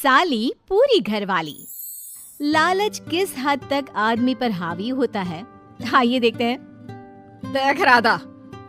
साली पूरी घरवाली। लालच किस हद तक आदमी पर हावी होता है, आइए देखते हैं। देख राधा,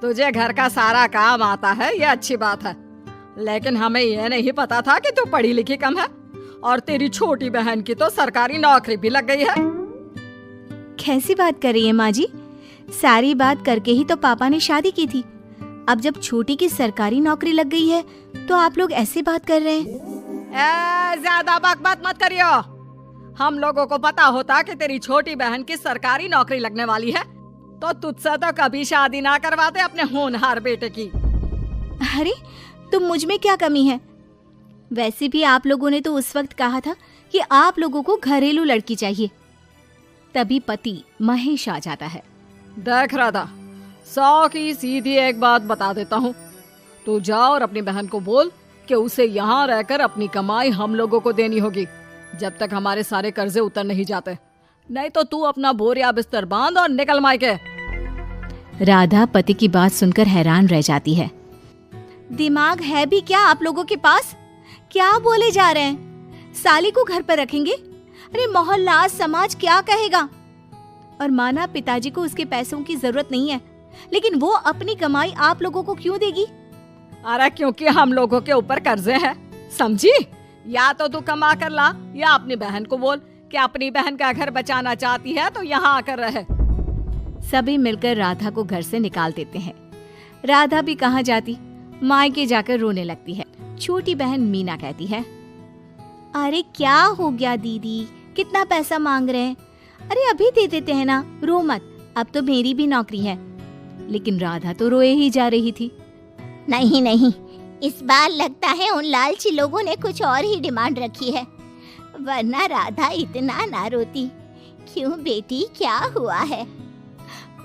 तुझे घर का सारा काम आता है, ये अच्छी बात है, लेकिन हमें ये नहीं पता था कि तू पढ़ी लिखी कम है और तेरी छोटी बहन की तो सरकारी नौकरी भी लग गई है। कैसी बात कर रही है माँ जी? सारी बात करके ही तो पापा ने शादी की थी। अब जब छोटी की सरकारी नौकरी लग गई है तो आप लोग ऐसी बात कर रहे हैं। ज्यादा बकवास मत करियो। हम लोगों को पता होता कि तेरी छोटी बहन की सरकारी नौकरी लगने वाली है तो तुझसे तो कभी शादी ना करवाते अपने होनहार बेटे की। अरे तो मुझ में क्या कमी है? वैसे भी आप लोगों ने तो उस वक्त कहा था कि आप लोगों को घरेलू लड़की चाहिए। तभी पति महेश आ जाता है। देख राधा, 100 की सीधी एक बात बता देता हूँ, तू जा और अपनी बहन को बोल कि उसे यहाँ रहकर अपनी कमाई हम लोगों को देनी होगी जब तक हमारे सारे कर्जे उतर नहीं जाते, नहीं तो तू अपना बोरिया बिस्तर बांध और निकल मायके। राधा पति की बात सुनकर हैरान रह जाती है। दिमाग है भी क्या आप लोगों के पास? क्या बोले जा रहे हैं? साली को घर पर रखेंगे? अरे मोहल्ला समाज क्या कहेगा? और माना पिताजी को उसके पैसों की जरूरत नहीं है, लेकिन वो अपनी कमाई आप लोगों को क्यों देगी? अरे क्योंकि हम लोगों के ऊपर कर्जे हैं, समझी? या तो तू कमा कर ला या अपनी बहन को बोल कि अपनी बहन का घर बचाना चाहती है तो यहाँ आकर रहे। सभी मिलकर राधा को घर से निकाल देते हैं। राधा भी कहाँ जाती, मायके जाकर रोने लगती है। छोटी बहन मीना कहती है, अरे क्या हो गया दीदी, कितना पैसा मांग रहे हैं? अरे अभी दे देते हैं ना, रो मत, अब तो मेरी भी नौकरी है। लेकिन राधा तो रोए ही जा रही थी। नहीं नहीं, इस बार लगता है उन लालची लोगों ने कुछ और ही डिमांड रखी है, वरना राधा इतना ना रोती। क्यों बेटी, क्या हुआ है?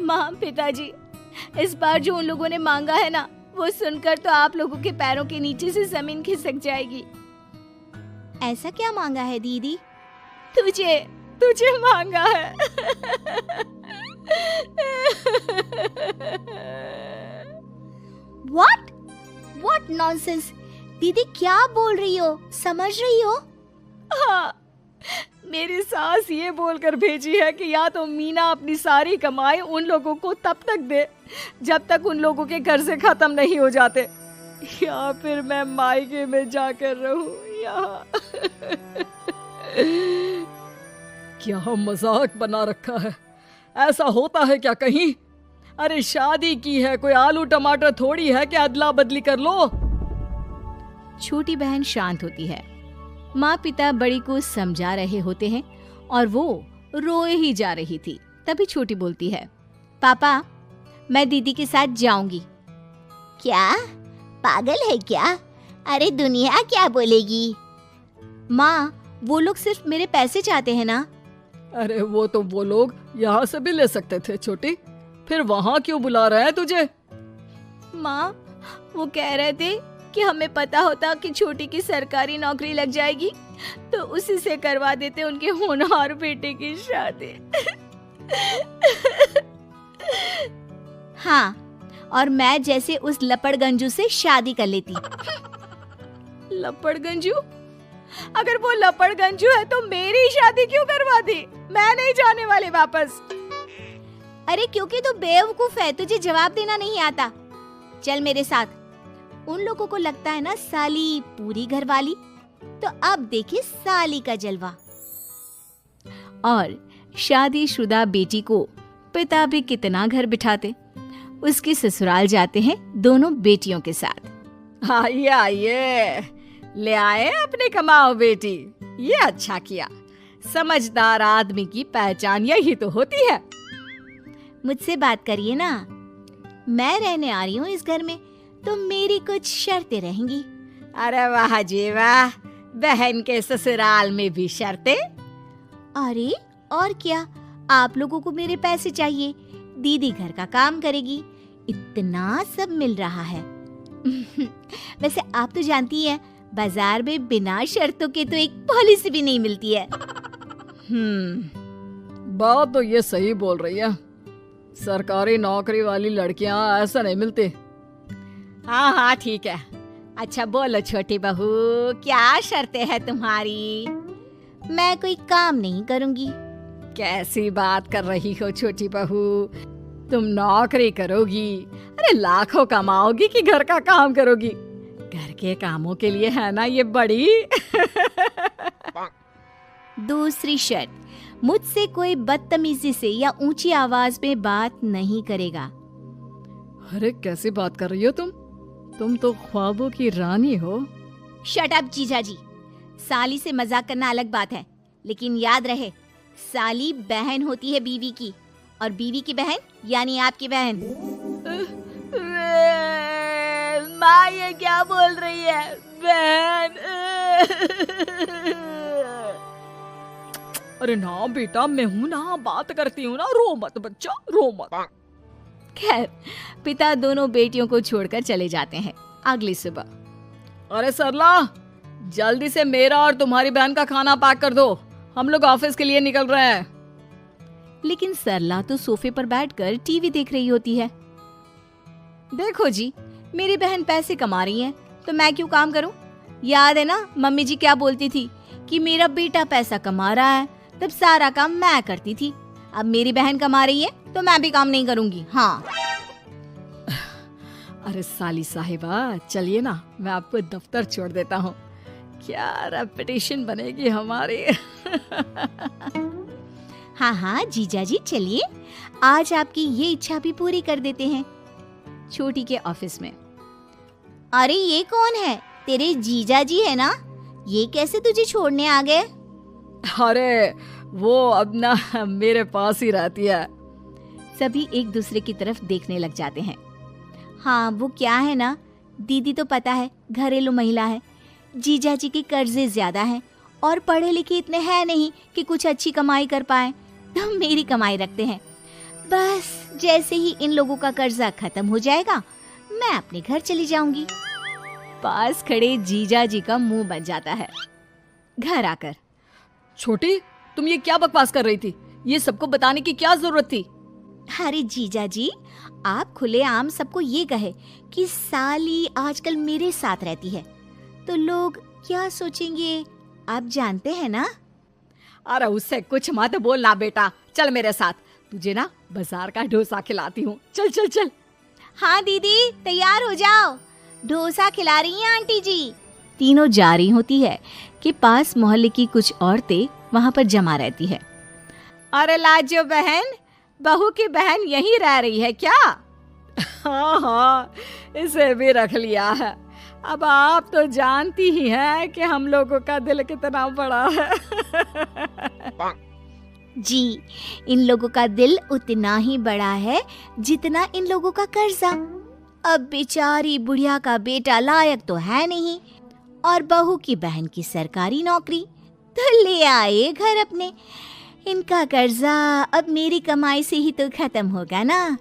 माँ पिताजी, इस बार जो उन लोगों ने मांगा है ना, वो सुनकर तो आप लोगों के पैरों के नीचे से जमीन खिसक जाएगी। ऐसा क्या मांगा है दीदी? तुझे मांगा है। What nonsense? दीदी क्या बोल रही हो, समझ रही हो? हाँ, मेरी सास ये बोलकर भेजी है कि या तो मीना अपनी सारी कमाई उन लोगों को तब तक दे जब तक उन लोगों के कर्जे खत्म नहीं हो जाते, या फिर मैं मायके में जाकर रहूं यहाँ। क्या मजाक बना रखा है? ऐसा होता है क्या कहीं? अरे शादी की है, कोई आलू टमाटर थोड़ी है कि अदला बदली कर लो। छोटी बहन शांत होती है। माँ पिता बड़ी को समझा रहे होते हैं और वो रोए ही जा रही थी। तभी छोटी बोलती है, पापा मैं दीदी के साथ जाऊंगी। क्या पागल है क्या? अरे दुनिया क्या बोलेगी? माँ वो लोग सिर्फ मेरे पैसे चाहते हैं ना। अरे वो तो वो लोग यहाँ से भी ले सकते थे छोटी, फिर वहाँ क्यों बुला रहे हैं तुझे? माँ वो कह रहे थे कि हमें पता होता कि छोटी की सरकारी नौकरी लग जाएगी तो उसी से करवा देते उनके होनहार बेटे की शादी। हाँ, और मैं जैसे उस लपड़गंजू से शादी कर लेती। लपड़गंजू? अगर वो लपड़गंजू है तो मेरी शादी क्यों करवा दी? मैं नहीं जाने वाली वापस। अरे क्योंकि तू बेवकूफ है, तुझे जवाब देना नहीं आता। चल मेरे साथ। उन लोगों को लगता है ना साली पूरी घरवाली, तो अब देखिए साली का जलवा। और शादीशुदा बेटी को पिता भी कितना घर बिठाते। उसकी ससुराल जाते हैं दोनों बेटियों के साथ। आइए आइए, ले आए अपनी कमाओ बेटी, ये अच्छा किया। समझदार आदमी की पहचान यही तो होती है। मुझसे बात करिए ना, मैं रहने आ रही हूँ इस घर में, तो मेरी कुछ शर्तें रहेंगी। अरे वाह जी वाह, बहन के ससुराल में भी शर्तें? अरे और क्या, आप लोगों को मेरे पैसे चाहिए, दीदी घर का काम करेगी, इतना सब मिल रहा है। वैसे आप तो जानती हैं, बाजार में बिना शर्तों के तो एक पॉलिसी भी नहीं मिलती है। बात तो ये सही बोल रही है, सरकारी नौकरी वाली लड़कियां ऐसा नहीं मिलती। हाँ हाँ ठीक है, अच्छा बोलो छोटी बहू, क्या शर्तें हैं तुम्हारी? मैं कोई काम नहीं करूंगी। कैसी बात कर रही हो छोटी बहू, तुम नौकरी करोगी? अरे लाखों कमाओगी कि घर का काम करोगी? घर के कामों के लिए है ना ये बड़ी। दूसरी शर्त, मुझसे कोई बदतमीजी से या ऊंची आवाज में बात नहीं करेगा। अरे कैसी बात कर रही हो तुम तो ख्वाबों की रानी हो। शट अप जीजाजी, साली से मजाक करना अलग बात है, लेकिन याद रहे साली बहन होती है बीवी की, और बीवी की बहन यानी आपकी बहन। माँ ये क्या बोल रही है? बहन। अरे ना बेटा, मैं हूँ ना, बात करती हूँ ना, रो मत बच्चा, रो मत। खैर, पिता दोनों बेटियों को छोड़कर चले जाते हैं। अगली सुबह, अरे सरला, जल्दी से मेरा और तुम्हारी बहन का खाना पैक कर दो, हम लोग ऑफिस के लिए निकल रहे हैं। लेकिन सरला तो सोफे पर बैठकर टीवी देख रही होती है। देखो जी, मेरी बहन पैसे कमा रही है तो मैं क्यों काम करूं? याद है ना मम्मी जी क्या बोलती थी कि मेरा बेटा पैसा कमा रहा है, तब सारा काम मैं करती थी। अब मेरी बहन कमा रही है तो मैं भी काम नहीं करूंगी। हाँ। अरे साली साहिबा, चलिए ना, मैं आपको दफ्तर छोड़ देता हूँ। क्या रेपुटेशन बनेगी हमारी। हाँ हाँ जीजाजी, चलिए, आज आपकी ये इच्छा भी पूरी कर देते हैं। छोटी के ऑफिस में, अरे ये कौन है? तेरे जीजाजी है ना? ये कैसे तुझे छोड़ने आ गए? अरे वो अब ना मेरे पास ही रहती है। सभी एक दूसरे की तरफ देखने लग जाते हैं। हाँ, वो क्या है ना, दीदी तो पता है घरेलू महिला है, जीजाजी के कर्जे ज्यादा हैं और पढ़े लिखे इतने हैं नहीं कि कुछ अच्छी कमाई कर पाए, तो मेरी कमाई रखते हैं। बस जैसे ही इन लोगों का कर्जा खत्म हो जाएगा, मैं अपने घर चली जाऊंगी। पास खड़े जीजाजी का मुंह बन जाता है। घर आकर, छोटी, तुम ये क्या बकवास कर रही थी? ये सबको बताने की क्या जरूरत थी? अरे जीजाजी, आप खुलेआम सबको ये कहे कि साली आजकल मेरे साथ रहती है, तो लोग क्या सोचेंगे आप जानते हैं ना? अरे उससे कुछ मत बोलना बेटा, चल मेरे साथ, तुझे ना बाजार का डोसा खिलाती हूँ। चल चल चल। हाँ दीदी, तैयार हो जाओ, डोसा खिला रही हैं आंटी जी। तीनों जा रही होती है कि पास मोहल्ले की कुछ औरतें वहाँ पर जमा रहती है। अरे लाजो बहन, बहू की बहन यहीं रह रही है क्या? हाँ हाँ, इसे भी रख लिया है। अब आप तो जानती ही हैं कि हम लोगों का दिल कितना बड़ा है। जी, इन लोगों का दिल उतना ही बड़ा है जितना इन लोगों का कर्जा। अब बेचारी बुढ़िया का बेटा लायक तो है नहीं, और बहू की बहन की सरकारी नौकरी, तो ले आए घर अपने। इनका कर्जा अब मेरी कमाई से ही तो खत्म होगा ना।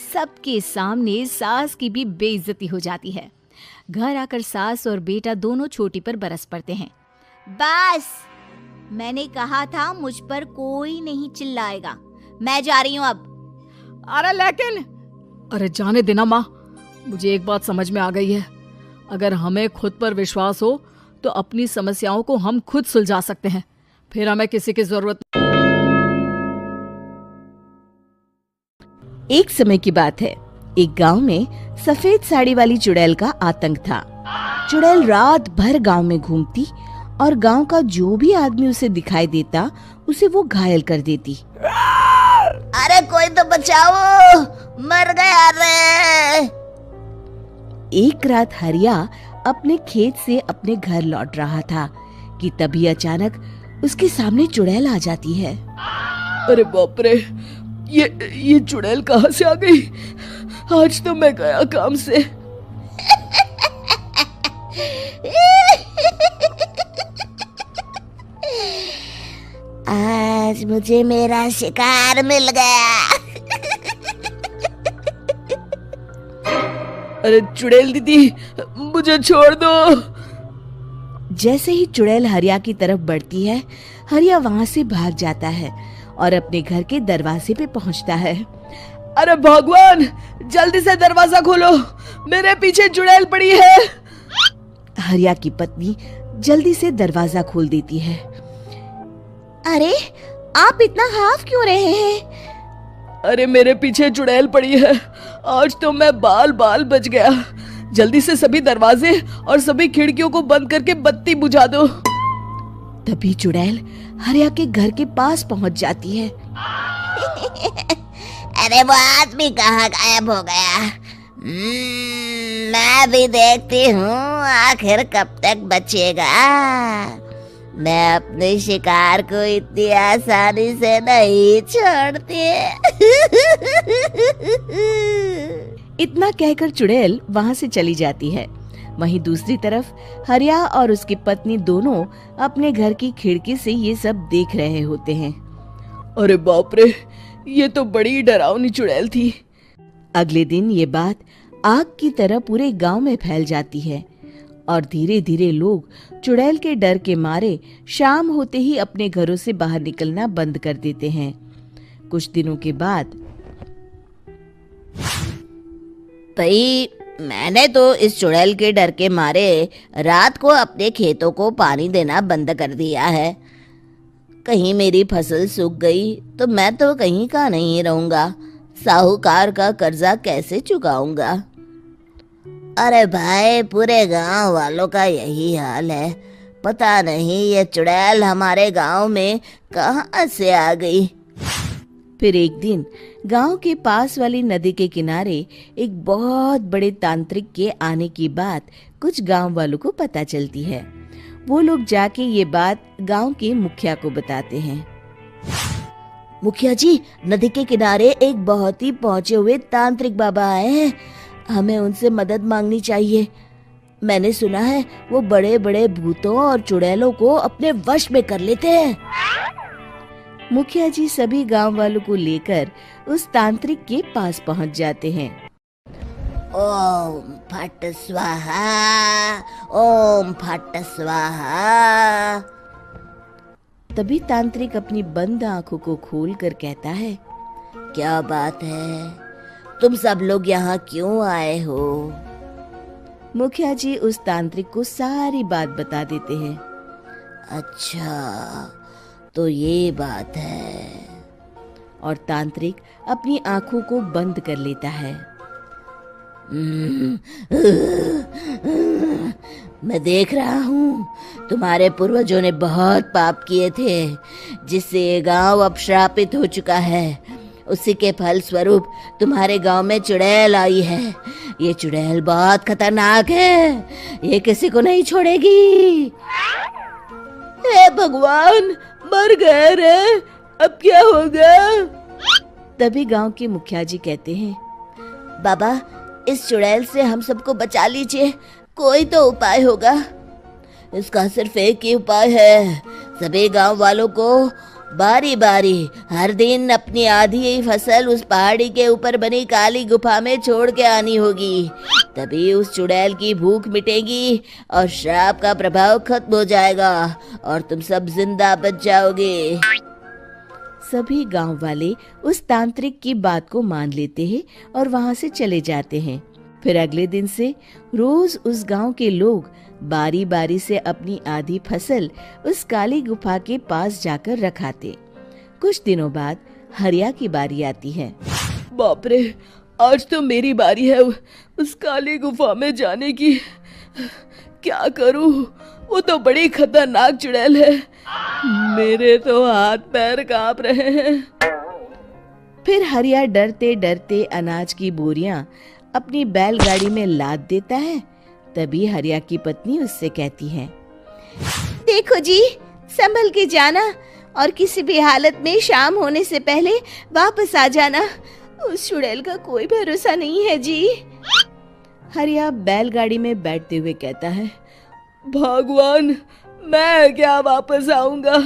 सबके सामने सास की भी बेइज्जती हो जाती है। घर आकर सास और बेटा दोनों छोटी पर बरस पड़ते हैं। बस, मैंने कहा था मुझ पर कोई नहीं चिल्लाएगा, मैं जा रही हूँ अब। अरे लेकिन, अरे जाने देना माँ, मुझे एक बात समझ में आ गई है, अगर हमें खुद पर विश्वास हो तो अपनी समस्याओं को हम खुद सुलझा सकते हैं, फिर हमें किसी की जरूरत। एक समय की बात है, एक गांव में सफेद साड़ी वाली चुड़ैल का आतंक था। चुड़ैल रात भर गांव में घूमती और गांव का जो भी आदमी उसे दिखाई देता उसे वो घायल कर देती। अरे कोई तो बचाओ, मर गया रे। एक रात हरिया अपने खेत से अपने घर लौट रहा था कि तभी अचानक उसके सामने चुड़ैल आ जाती है। अरे बाप रे, ये चुड़ैल कहाँ से आ गई? आज तो मैं गया काम से। आज मुझे मेरा शिकार मिल गया। अरे चुड़ैल दीदी, मुझे छोड़ दो। जैसे ही चुड़ैल हरिया की तरफ बढ़ती है, हरिया वहाँ से भाग जाता है और अपने घर के दरवाजे पे पहुँचता है। अरे भगवान, जल्दी से दरवाजा खोलो, मेरे पीछे चुड़ैल पड़ी है। हरिया की पत्नी जल्दी से दरवाजा खोल देती है। अरे आप इतना हाफ क्यों रहे हैं? अरे मेरे पीछे चुड़ैल पड़ी है, आज तो मैं बाल बाल बच गया। जल्दी से सभी दरवाजे और सभी खिड़कियों को बंद करके बत्ती बुझा दो। तभी चुड़ैल हरिया के घर के पास पहुंच जाती है। अरे वो आदमी कहाँ गायब हो गया? मैं भी देखती हूँ आखिर कब तक बचेगा। मैं अपने शिकार को इतनी आसानी से नहीं छोड़ती। इतना कहकर चुड़ैल वहां से चली जाती है। वहीं दूसरी तरफ हरिया और उसकी पत्नी दोनों अपने घर की खिड़की से ये सब देख रहे होते हैं। अरे बाप रे, ये तो बड़ी डरावनी चुड़ैल थी। अगले दिन ये बात आग की तरह पूरे गांव में फैल जाती है और धीरे धीरे लोग चुड़ैल के डर के मारे शाम होते ही अपने घरों से बाहर निकलना बंद कर देते हैं। कुछ दिनों के बाद भाई, मैंने तो इस चुड़ैल के डर के मारे रात को अपने खेतों को पानी देना बंद कर दिया है। कहीं मेरी फसल सूख गई तो मैं तो कहीं का नहीं रहूंगा। साहूकार का कर्जा कैसे चुकाऊंगा? अरे भाई, पूरे गांव वालों का यही हाल है। पता नहीं ये चुड़ैल हमारे गांव में कहां से आ गई। फिर एक दिन गांव के पास वाली नदी के किनारे एक बहुत बड़े तांत्रिक के आने की बात कुछ गांव वालों को पता चलती है। वो लोग जाके ये बात गांव के मुखिया को बताते हैं। मुखिया जी, नदी के किनारे एक बहुत ही पहुंचे हुए तांत्रिक बाबा आए हैं। हमें उनसे मदद मांगनी चाहिए। मैंने सुना है वो बड़े बड़े भूतों और चुड़ैलों को अपने वश में कर लेते हैं। मुखिया जी सभी गांव वालों को लेकर उस तांत्रिक के पास पहुंच जाते हैं। ओम फट स्वाहा, ओम फट स्वाहा। तभी तांत्रिक अपनी बंद आंखों को खोलकर कहता है, क्या बात है? तुम सब लोग यहाँ क्यों आए हो? मुखिया जी उस तांत्रिक को सारी बात बता देते हैं। अच्छा, तो ये बात है। और तांत्रिक अपनी आंखों को बंद कर लेता है। मैं देख रहा हूँ तुम्हारे पूर्वजों ने बहुत पाप किए थे, जिससे ये गांव अब श्रापित हो चुका है। उसी के फल स्वरूप तुम्हारे गांव में चुड़ैल आई है। ये चुड़ैल बहुत खतरनाक है, ये किसी को नहीं छोड़ेगी। हे भगवान, मर गए रे, अब क्या होगा? तभी गांव के मुखिया जी कहते हैं, बाबा, इस चुड़ैल से हम सबको बचा लीजिए। कोई तो उपाय होगा। इसका सिर्फ एक ही उपाय है। सभी गांव वालों को बारी बारी हर दिन अपनी आधी फसल उस पहाड़ी के ऊपर बनी काली गुफा में छोड़ के आनी होगी। तभी उस चुड़ैल की भूख मिटेगी और श्राप का प्रभाव खत्म हो जाएगा और तुम सब जिंदा बच जाओगे। सभी गांव वाले उस तांत्रिक की बात को मान लेते हैं और वहां से चले जाते हैं। फिर अगले दिन से रोज उस गांव के लोग बारी बारी से अपनी आधी फसल उस काली गुफा के पास जाकर रखाते। कुछ दिनों बाद हरिया की बारी आती है। बाप रे, आज तो मेरी बारी है उस काली गुफा में जाने की। क्या करूं? वो तो बड़ी खतरनाक चुड़ैल है। मेरे तो हाथ पैर कांप रहे हैं। फिर हरिया डरते डरते अनाज की बोरियां अपनी बैलगाड़ी में लाद देता है। तभी हरिया की पत्नी उससे कहती है, देखो जी, संभल के जाना और किसी भी हालत में शाम होने से पहले वापस आ जाना। उस चुड़ैल का कोई भरोसा नहीं है जी। हरिया बैलगाड़ी में बैठते हुए कहता है, भगवान, मैं क्या वापस आऊंगा?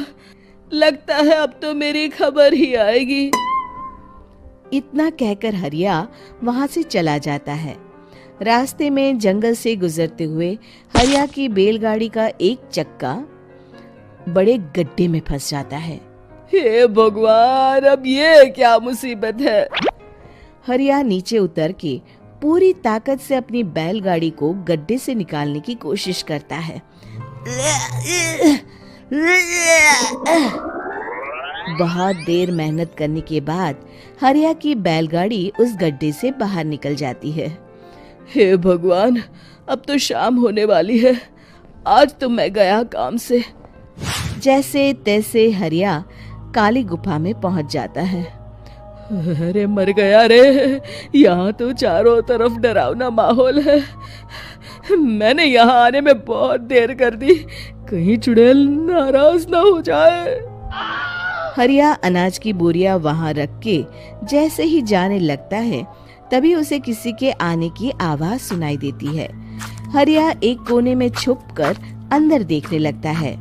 लगता है अब तो मेरी खबर ही आएगी। इतना कहकर हरिया वहां से चला जाता है। रास्ते में जंगल से गुजरते हुए हरिया की बैलगाड़ी का एक चक्का बड़े गड्ढे में फंस जाता है। हे भगवान, अब ये क्या मुसीबत है? हरिया नीचे उतर के पूरी ताकत से अपनी बैलगाड़ी को गड्ढे से निकालने की कोशिश करता है। बहुत देर मेहनत करने के बाद हरिया की बैलगाड़ी उस गड्ढे से बाहर निकल जाती है। हे भगवान, अब तो शाम होने वाली है। आज तो मैं गया काम से। जैसे तैसे हरिया काली गुफा में पहुंच जाता है। अरे मर गया रे, यहाँ तो चारों तरफ डरावना माहौल है। मैंने यहाँ आने में बहुत देर कर दी, कहीं चुड़ैल नाराज ना हो जाए। हरिया अनाज की बोरिया वहाँ रख के जैसे ही जाने लगता है, तभी उसे किसी के आने की आवाज सुनाई देती है। हरिया एक कोने में छुपकर अंदर देखने लगता है।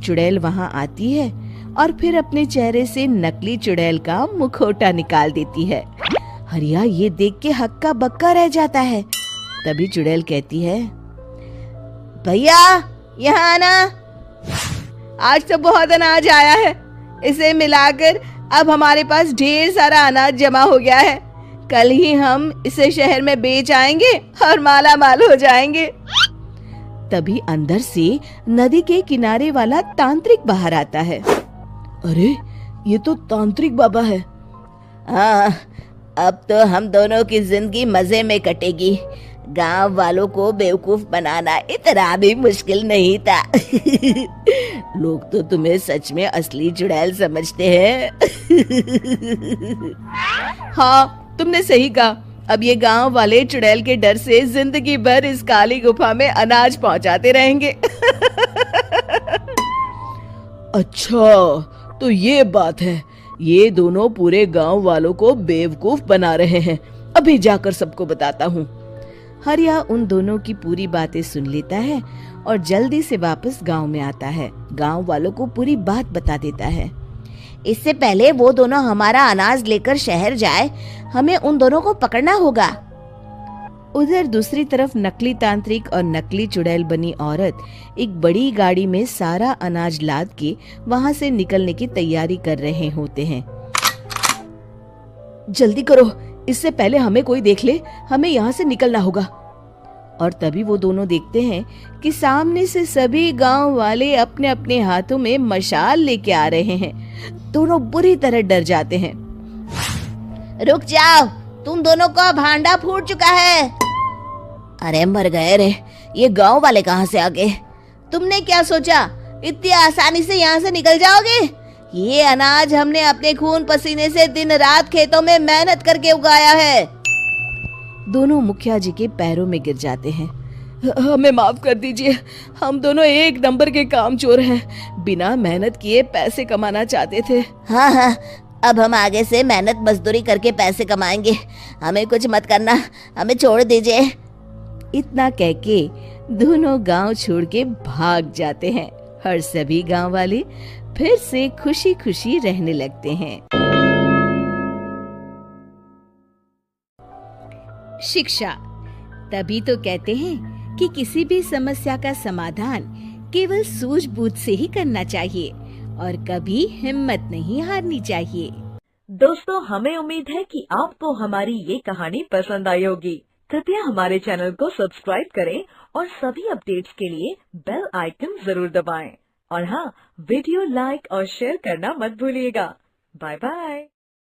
चुड़ैल वहाँ आती है और फिर अपने चेहरे से नकली चुड़ैल का मुखौटा निकाल देती है। हरिया ये देख के हक्का बक्का रह जाता है। तभी चुड़ैल कहती है, भैया यहाँ आना, आज तो बहुत अनाज आया है। इसे मिलाकर अब हमारे पास ढेर सारा अनाज जमा हो गया है। कल ही हम इसे शहर में बेच आएंगे और माला माल हो जाएंगे। तभी अंदर से नदी के किनारे वाला तांत्रिक बाहर आता है। अरे ये तो तांत्रिक बाबा है। हाँ, अब तो हम दोनों की जिंदगी मजे में कटेगी। गांव वालों को बेवकूफ बनाना इतना भी मुश्किल नहीं था। लोग तो तुम्हें सच में असली चुड़ैल समझते हैं। हाँ, तुमने सही कहा। अब ये गांव वाले चुड़ैल के डर से जिंदगी भर इस काली गुफा में अनाज पहुंचाते रहेंगे। अच्छा, तो ये बात है। ये दोनों पूरे गांव वालों को बेवकूफ बना रहे हैं। अभी जाकर सबको बताता हूँ। हरिया उन दोनों की पूरी बातें सुन लेता है और जल्दी से वापस गांव में आता है। गांव वालों को पूरी बात बता देता है। इससे पहले वो दोनों हमारा अनाज लेकर शहर जाए, हमें उन दोनों को पकड़ना होगा। उधर दूसरी तरफ नकली तांत्रिक और नकली चुड़ैल बनी औरत एक बड़ी गाड़ी में सारा अनाज लाद के वहां से निकलने की तैयारी कर रहे होते हैं। जल्दी करो, इससे पहले हमें कोई देख ले। हमें यहाँ से निकलना होगा। और तभी वो दोनों देखते हैं कि सामने से सभी गांव वाले अपने अपने हाथों में मशाल लेके आ रहे हैं। दोनों बुरी तरह डर जाते हैं। रुक जाओ, तुम दोनों का भांडा फूट चुका है। अरे मर गए रे, ये गांव वाले कहाँ से आ गए? तुमने क्या सोचा इतनी आसानी से यहाँ से निकल जाओगे? ये अनाज हमने अपने खून पसीने से दिन रात खेतों में मेहनत करके उगाया है। दोनों मुखिया जी के पैरों में गिर जाते हैं। हमें माफ कर दीजिए, हम दोनों एक नंबर के कामचोर हैं। बिना मेहनत किए पैसे कमाना चाहते थे। हाँ हाँ, अब हम आगे से मेहनत मजदूरी करके पैसे कमाएंगे। हमें कुछ मत करना, हमें छोड़ दीजिए। इतना कह के दोनों गांव छोड़ के भाग जाते हैं और सभी गांव वाले फिर से खुशी खुशी रहने लगते हैं। शिक्षा, तभी तो कहते हैं कि किसी भी समस्या का समाधान केवल सूझबूझ से ही करना चाहिए और कभी हिम्मत नहीं हारनी चाहिए। दोस्तों, हमें उम्मीद है कि आपको हमारी ये कहानी पसंद आई होगी। कृपया हमारे चैनल को सब्सक्राइब करें और सभी अपडेट्स के लिए बेल आइकन जरूर दबाएं। और हाँ, वीडियो लाइक और शेयर करना मत भूलिएगा। Bye bye.